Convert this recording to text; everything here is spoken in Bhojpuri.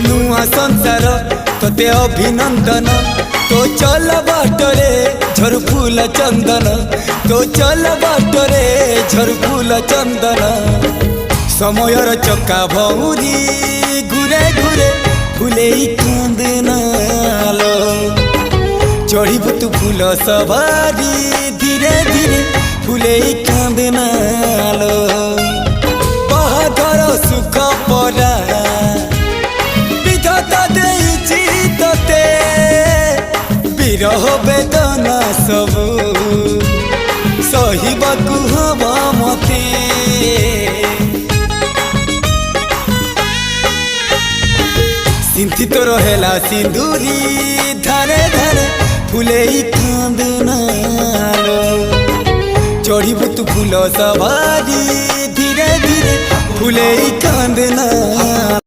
नुआ संसार तोते अभिनंदन तो चल बाटरे झर फूल चंदन तो चल बाटरे झर फूल चंदन समयर चक्का भौरी घुरे घुरे फूले कांदनालो चढ़ीबु तू फूल सवारी धीरे धीरे फूले कांदनालो बाहादर सुख परा विधाता देइछि तोते विरह वेदना सबु सहिबाकु हवा मते सिंथी तो रहेला सिंदूरी धारे धारे फूले कांदनालो चढ़ीबु तू फूल सवारी धीरे धीरे फूले कांदना।